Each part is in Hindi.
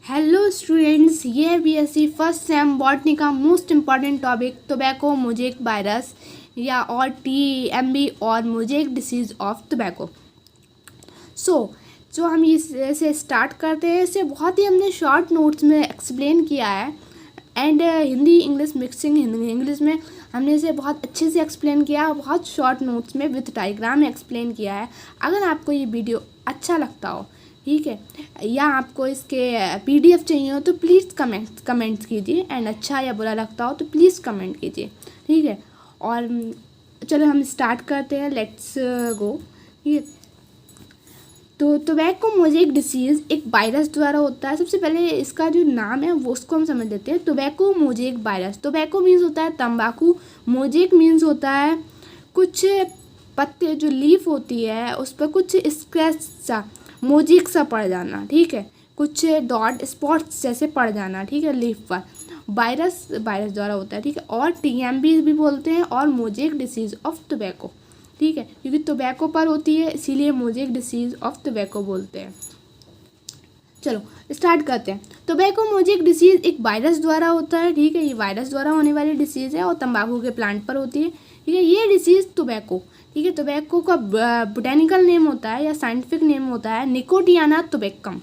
हेलो स्टूडेंट्स, ये है बीएससी फर्स्ट सेम बॉटनी का most important topic tobacco mosaic virus या और टीएमबी और मोजेक डिसीज़ ऑफ टोबैको। जो हम इसे स्टार्ट करते हैं, इसे बहुत ही हमने शॉर्ट नोट्स में एक्सप्लेन किया है and Hindi English mixing Hindi English में हमने इसे बहुत अच्छे से एक्सप्लेन किया, बहुत शॉर्ट नोट्स में विथ डायग्राम एक्सप्लेन किया है। अगर आपको ये वीडियो अच्छा लगता हो, ठीक है, या आपको इसके पीडीएफ चाहिए हो तो प्लीज़ कमेंट्स कीजिए एंड अच्छा या बुरा लगता हो तो प्लीज़ कमेंट कीजिए, ठीक है। और चलो हम स्टार्ट करते हैं, लेट्स गो। ठीक है, तो टोबैको मोजेक डिसीज़ एक वायरस द्वारा होता है। सबसे पहले इसका जो नाम है वो उसको हम समझ लेते हैं। Tobacco mosaic virus, tobacco means होता है तंबाकू, मोजेक मीन्स होता है कुछ पत्ते जो लीफ होती है उस पर कुछ स्क्रैच सा मोजेक सा पड़ जाना, ठीक है, कुछ डॉट स्पॉट्स जैसे पड़ जाना, ठीक है, लीफ पर। वायरस द्वारा होता है, ठीक है। और टीएमबी भी बोलते हैं और मोजेक डिसीज़ ऑफ टोबैको, ठीक है, क्योंकि टोबैको पर होती है इसीलिए मोजेक डिसीज़ ऑफ टोबैको बोलते हैं। चलो स्टार्ट करते हैं। टोबैको मोजेक डिसीज़ एक वायरस द्वारा होता है, ठीक है, ये वायरस द्वारा होने वाली डिसीज़ है और तंबाकू के प्लांट पर होती है, ठीक है। ये डिसीज़ टोबैको, ठीक है, टोबैको का बोटेनिकल नेम होता है या साइंटिफिक नेम होता है निकोटियाना टोबैकम,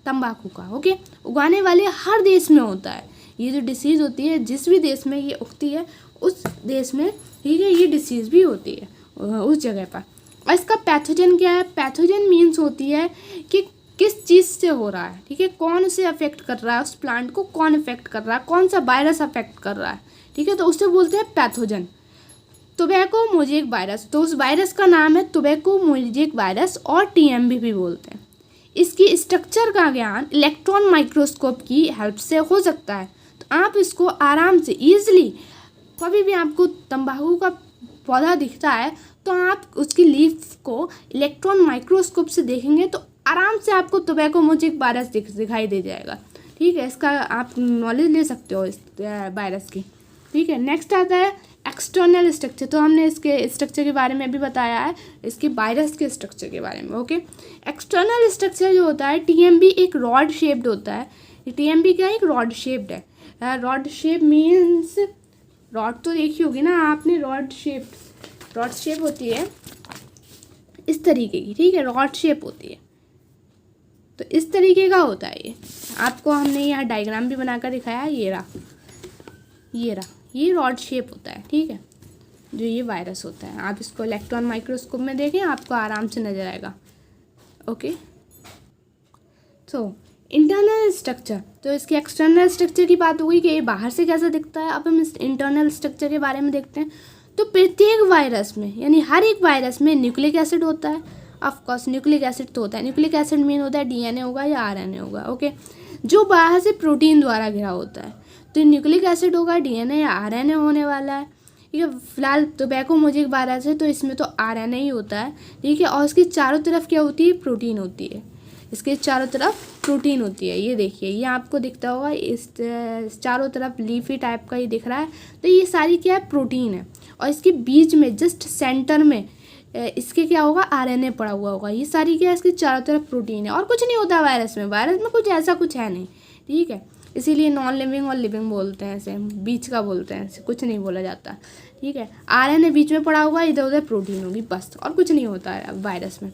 तंबाकू का, ओके। उगाने वाले हर देश में होता है ये जो डिसीज़ होती है, जिस भी देश में ये उगती है उस देश में, ठीक है, ये डिसीज़ भी होती है उस जगह पर। और इसका पैथोजन क्या है? पैथोजन मीन्स होती है कि किस चीज़ से हो रहा है, ठीक है, कौन उसे अफेक्ट कर रहा है, उस प्लांट को कौन अफेक्ट कर रहा है, कौन सा वायरस अफेक्ट कर रहा है, ठीक है, तो उसे बोलते हैं पैथोजन। टोबैको मोजेक वायरस, तो उस वायरस का नाम है टोबैको मोजेक वायरस और टीएमबी भी बोलते हैं। इसकी स्ट्रक्चर का ज्ञान इलेक्ट्रॉन माइक्रोस्कोप की हेल्प से हो सकता है, तो आप इसको आराम से ईजिली, कभी भी आपको तंबाकू का पौधा दिखता है तो आप उसकी लीफ को इलेक्ट्रॉन माइक्रोस्कोप से देखेंगे तो आराम से आपको टोबैको मोजेक वायरस दिखाई दे जाएगा, ठीक है। इसका आप नॉलेज ले सकते हो इस वायरस की, ठीक है। नेक्स्ट आता है एक्सटर्नल स्ट्रक्चर, तो हमने इसके स्ट्रक्चर के बारे में भी बताया है, इसके वायरस के स्ट्रक्चर के बारे में, ओके। एक्सटर्नल स्ट्रक्चर जो होता है, टीएमबी एक रॉड शेप्ड होता है। टीएमबी क्या है? एक रॉड शेप्ड है। रॉड शेप मीन्स, रॉड तो देखी होगी ना आपने, रॉड शेप होती है इस तरीके की, ठीक है, रॉड शेप होती है, तो इस तरीके का होता है ये। आपको हमने यहाँ डायग्राम भी बनाकर दिखाया है, ये रहा, ये रॉड शेप होता है, ठीक है, जो ये वायरस होता है। आप इसको इलेक्ट्रॉन माइक्रोस्कोप में देखें, आपको आराम से नजर आएगा, ओके। तो इंटरनल स्ट्रक्चर, तो इसके एक्सटर्नल स्ट्रक्चर की बात हो गई कि ये बाहर से कैसा दिखता है। अब हम इस इंटरनल स्ट्रक्चर के बारे में देखते हैं। तो प्रत्येक वायरस में, यानी हर एक वायरस में न्यूक्लिक एसिड होता है। ऑफकोर्स न्यूक्लिक एसिड तो होता है, न्यूक्लिक एसिड मीन होता है डीएनए होगा या आरएनए होगा, ओके, जो बाहर से प्रोटीन द्वारा घिरा होता है। तो न्यूक्लिक एसिड होगा, डीएनए या आरएनए होने वाला है, ठीक है। फिलहाल टोबैको मोजेक वायरस है तो इसमें तो आरएनए ही होता है, ठीक है। और इसकी चारों तरफ क्या होती है? प्रोटीन होती है, इसके चारों तरफ प्रोटीन होती है। ये देखिए, ये आपको दिखता होगा, इस चारों तरफ लीफी टाइप का ये दिख रहा है, तो ये सारी क्या है? प्रोटीन है। और इसके बीच में जस्ट सेंटर में इसके क्या होगा? आरएनए पड़ा हुआ होगा। ये सारी क्या है? इसके चारों तरफ प्रोटीन है और कुछ नहीं होता वायरस में कुछ ऐसा कुछ है नहीं, ठीक है। इसीलिए नॉन लिविंग और लिविंग बोलते हैं, ऐसे बीच का बोलते हैं, ऐसे कुछ नहीं बोला जाता, ठीक है। आरएनए बीच में पड़ा हुआ, इधर उधर प्रोटीन होगी बस, और कुछ नहीं होता है वायरस में,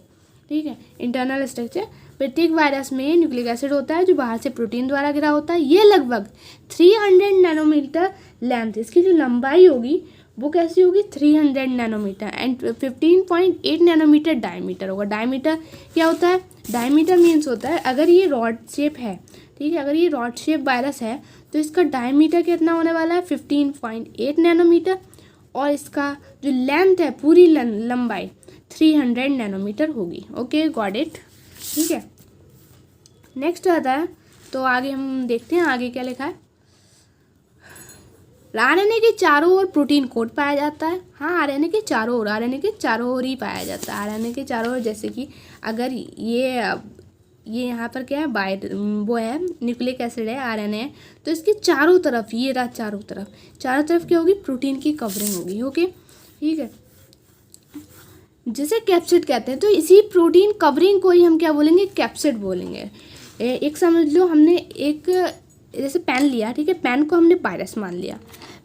ठीक है। इंटरनल स्ट्रक्चर, प्रत्येक वायरस में न्यूक्लिक एसिड होता है जो बाहर से प्रोटीन द्वारा घिरा होता है। ये लगभग 300 नैनोमीटर लेंथ, इसकी जो लंबाई होगी वो कैसी होगी? 300 नैनोमीटर एंड 15.8 नैनोमीटर डायमीटर होगा। डायमीटर क्या होता है? डायमीटर मीन्स होता है, अगर ये रॉड शेप है, ठीक है, अगर ये रॉड शेप वायरस है तो इसका डायमीटर कितना होने वाला है? 15.8 नैनोमीटर, और इसका जो लेंथ है, पूरी लंबाई 300 नैनोमीटर होगी, ओके, गॉट इट, ठीक है। नेक्स्ट आता है, तो आगे हम देखते हैं आगे क्या लिखा है। आरएनए के चारों ओर प्रोटीन कोट पाया जाता है। हाँ, आरएनए के चारों ओर ही पाया जाता है। आरएनए के चारों ओर, जैसे कि अगर ये यहाँ पर क्या है? वो है न्यूक्लिक एसिड है, आरएनए है, तो इसके चारों तरफ, ये रहा, चारों तरफ क्या होगी? प्रोटीन की कवरिंग होगी, ओके, ठीक है, जिसे कैप्सिड कहते हैं। तो इसी प्रोटीन कवरिंग को ही हम क्या बोलेंगे? कैप्सिड बोलेंगे। एक समझ लो, हमने एक जैसे पेन लिया, ठीक है, पेन को हमने वायरस मान लिया,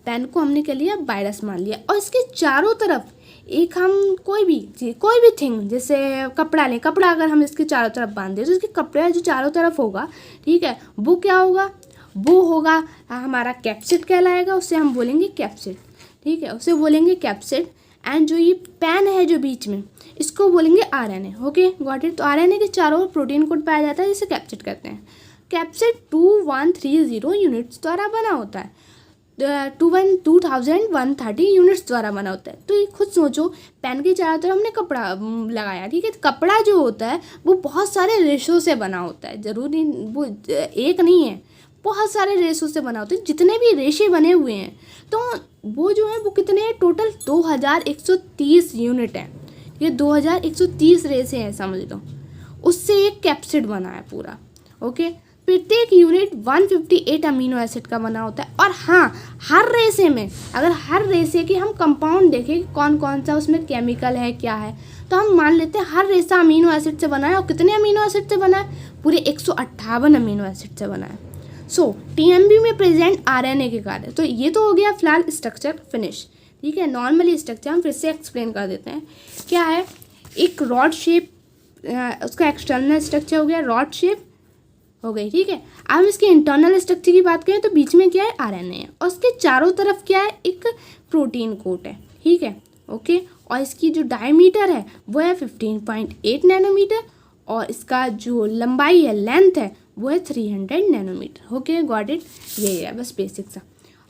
पेन को हमने क्या लिया, वायरस मान लिया, और इसके चारों तरफ एक हम कोई भी थिंग, जैसे कपड़ा लें, कपड़ा अगर हम इसके चारों तरफ बांध दें तो इसके कपड़ा जो चारों तरफ होगा, ठीक है, वो क्या होगा, वो होगा हमारा कैप्सिड कहलाएगा, उससे हम बोलेंगे कैप्सिड, ठीक है, उसे बोलेंगे कैप्सिड। एंड जो ये पेन है जो बीच में, इसको बोलेंगे आरएनए। Okay, got it. तो आरएनए के चारों ओर प्रोटीन कोड पाया जाता है जिसे कैप्सिड कहते हैं। कैप्सिड 2130 यूनिट्स द्वारा बना होता है, 2130 यूनिट्स द्वारा बना होता है। तो ये खुद सोचो, पेन के चारों तरफ हमने कपड़ा लगाया, ठीक है, कपड़ा जो होता है वो बहुत सारे रेशों से बना होता है, ज़रूरी वो एक नहीं है, बहुत सारे रेशों से बना होता है। जितने भी रेशे बने हुए हैं तो वो जो है वो कितने हैं, टोटल 2130 यूनिट हैं। ये 2130 रेशे हैं समझ लो, उससे एक कैप्सिड बना है पूरा। ओके, प्रत्येक यूनिट 158 अमीनो एसिड का बना होता है। और हाँ, हर रेशे में, अगर हर रेशे के हम कंपाउंड देखें कौन कौन सा उसमें केमिकल है क्या है, तो हम मान लेते हैं हर रेशा अमीनो एसिड से बना है। और कितने अमीनो एसिड से बना है, पूरे 158 अमीनो एसिड से बना है। सो टीएमबी में प्रेजेंट आरएनए के कार्य। तो ये तो हो गया फिलहाल स्ट्रक्चर फिनिश, ठीक है। नॉर्मली स्ट्रक्चर हम फिर से एक्सप्लेन कर देते हैं। क्या है, एक रॉड शेप, उसका एक्सटर्नल स्ट्रक्चर हो गया, रॉड शेप हो गई, ठीक है। अब हम इसके इंटरनल स्ट्रक्चर की बात करें तो बीच में क्या है, आरएनए है, और उसके चारों तरफ क्या है, एक प्रोटीन कोट है, ठीक है। ओके, और इसकी जो डायमीटर है वो है 15.8 नैनोमीटर, और इसका जो लंबाई है, लेंथ है, वो है 300 नैनोमीटर। Okay, got it. ये है बस बेसिक सा।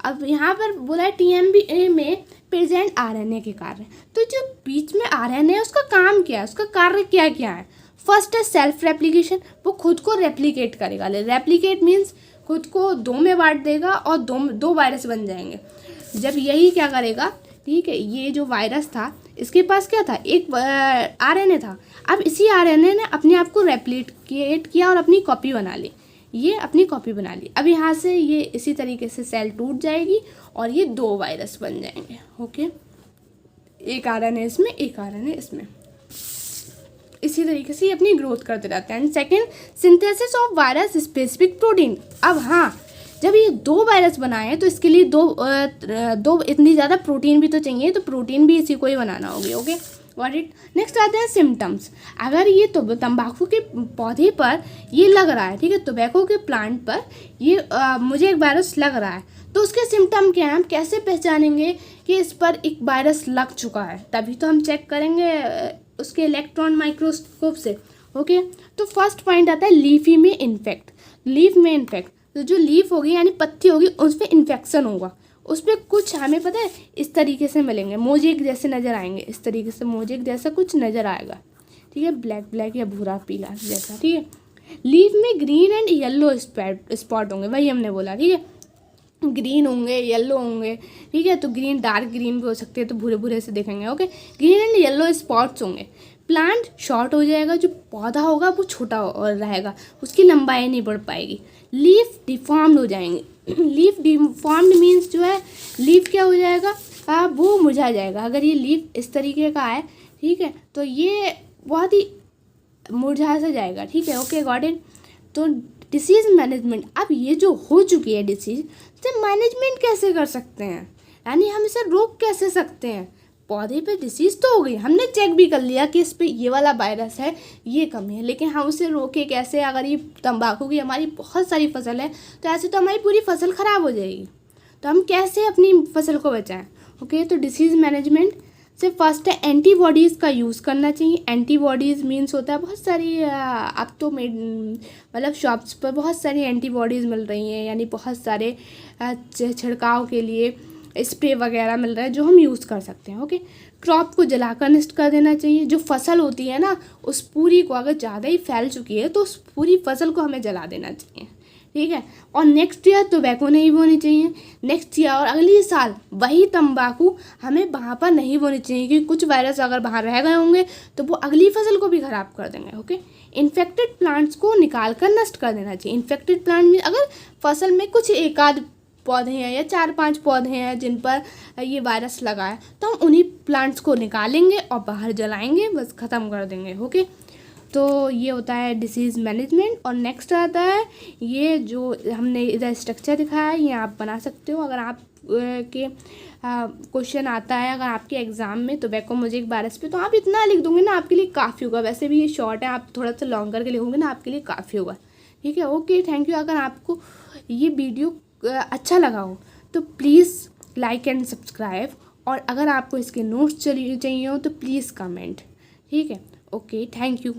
अब यहाँ पर बोला है टीएमबी में प्रेजेंट आरएनए के कार्य। तो जो बीच में आरएनए है उसका काम क्या है, उसका कार्य क्या क्या है। फर्स्ट है सेल्फ रेप्लिकेशन, वो खुद को रेप्लिकेट करेगा। रेप्लिकेट मीन्स खुद को दो में बांट देगा और दो वायरस बन जाएंगे। जब यही क्या करेगा, ठीक है, ये जो वायरस था इसके पास क्या था, एक आरएनए था। अब इसी आरएनए ने अपने आप को रेप्लिकेट किया और अपनी कॉपी बना ली, ये अपनी कॉपी बना ली। अब यहाँ से ये इसी तरीके से सेल टूट जाएगी और ये दो वायरस बन जाएंगे। ओके, एक आरएनए इसमें, एक आरएनए इसमें, इसी तरीके से ये अपनी ग्रोथ करते रहते हैं। And second, synthesis of virus specific protein. अब हाँ, जब ये दो वायरस बनाए तो इसके लिए दो इतनी ज़्यादा प्रोटीन भी तो चाहिए, तो प्रोटीन भी इसी को ही बनाना होगी। Okay, got it. नेक्स्ट आते हैं सिम्टम्स। अगर ये तंबाकू के पौधे पर ये लग रहा है, ठीक है, टोबैको के प्लांट पर ये मुझे एक वायरस लग रहा है, तो उसके सिम्टम क्या हैं, हम कैसे पहचानेंगे कि इस पर एक वायरस लग चुका है। तभी तो हम चेक करेंगे उसके इलेक्ट्रॉन माइक्रोस्कोप से। ओके, तो फर्स्ट पॉइंट आता है लीफी में इन्फेक्ट। लीफ में इन्फेक्ट, तो जो लीफ होगी यानी पत्ती होगी उस पर इन्फेक्शन होगा, उस पर कुछ हमें पता है इस तरीके से मिलेंगे, मोजेक जैसे नज़र आएंगे, इस तरीके से मोजेक जैसा कुछ नज़र आएगा, ठीक है, ब्लैक ब्लैक या भूरा पीला जैसा, ठीक है। लीफ में ग्रीन एंड येलो स्पॉट होंगे, वही हमने बोला, ठीक है, ग्रीन होंगे, येलो होंगे, ठीक है। तो ग्रीन, डार्क ग्रीन भी हो सकते हैं, तो भूरे भूरे से देखेंगे। Okay, green and yellow spots होंगे। प्लांट शॉर्ट हो जाएगा, जो पौधा होगा वो छोटा रहेगा, उसकी लंबाई नहीं बढ़ पाएगी। लीफ डिफॉर्म्ड हो जाएंगे। लीफ डिफॉर्म्ड मीन्स जो है, लीफ क्या हो जाएगा, वो मुरझा जाएगा। अगर ये लीफ इस तरीके का है, ठीक है, तो ये बहुत ही मुरझा सा जाएगा, ठीक है। Okay, got it. तो डिसीज़ मैनेजमेंट, अब ये जो हो चुकी है डिसीज़, तो मैनेजमेंट कैसे कर सकते हैं, यानी हम इसे रोक कैसे सकते हैं। पौधे पे डिसीज़ तो हो गई, हमने चेक भी कर लिया कि इस पे ये वाला वायरस है, ये कमी है, लेकिन हम उसे रोके कैसे। अगर ये तंबाकू की हमारी बहुत सारी फसल है तो ऐसे तो हमारी पूरी फसल ख़राब हो जाएगी, तो हम कैसे अपनी फसल को बचाएं। ओके, तो डिसीज़ मैनेजमेंट से फर्स्ट है एंटीबॉडीज़ का यूज़ करना चाहिए। एंटीबॉडीज़ मीन्स होता है बहुत सारी, अब तो मतलब शॉप्स पर बहुत सारी एंटीबॉडीज़ मिल रही हैं, यानी बहुत सारे छिड़काव के लिए स्प्रे वगैरह मिल रहा है जो हम यूज़ कर सकते हैं। ओके, क्रॉप को जलाकर नष्ट कर देना चाहिए। जो फसल होती है ना, उस पूरी को अगर ज़्यादा ही फैल चुकी है तो उस पूरी फसल को हमें जला देना चाहिए, ठीक है। और नेक्स्ट ईयर टोबैको नहीं बोनी चाहिए। नेक्स्ट ईयर और अगले साल वही तंबाकू हमें वहाँ पर नहीं बोनी चाहिए, क्योंकि कुछ वायरस अगर बाहर रह गए होंगे तो वो अगली फसल को भी ख़राब कर देंगे। ओके, इन्फेक्टेड प्लांट्स को निकाल कर नष्ट कर देना चाहिए। इन्फेक्टेड प्लांट में अगर फसल में कुछ एक आध पौधे हैं या 4-5 पौधे हैं जिन पर ये वायरस लगा है, तो हम उन्हीं प्लांट्स को निकालेंगे और बाहर जलाएंगे, बस ख़त्म कर देंगे। ओके, तो ये होता है डिसीज़ मैनेजमेंट। और नेक्स्ट आता है ये जो हमने इधर स्ट्रक्चर दिखाया है, ये आप बना सकते हो अगर आप के क्वेश्चन आता है अगर आपके एग्ज़ाम में टोबैको म्यूजिक बारिश पे, तो आप इतना लिख दोगे ना आपके लिए काफ़ी होगा। वैसे भी ये शॉर्ट है, आप थोड़ा सा लॉन्ग करके लिखोगे ना आपके लिए काफ़ी होगा। ठीक है, ओके, थैंक यू। अगर आपको ये वीडियो अच्छा लगा हो तो प्लीज़ लाइक एंड सब्सक्राइब, और अगर आपको इसके नोट्स चाहिए हो तो प्लीज़ कमेंट। ठीक है, ओके, थैंक यू।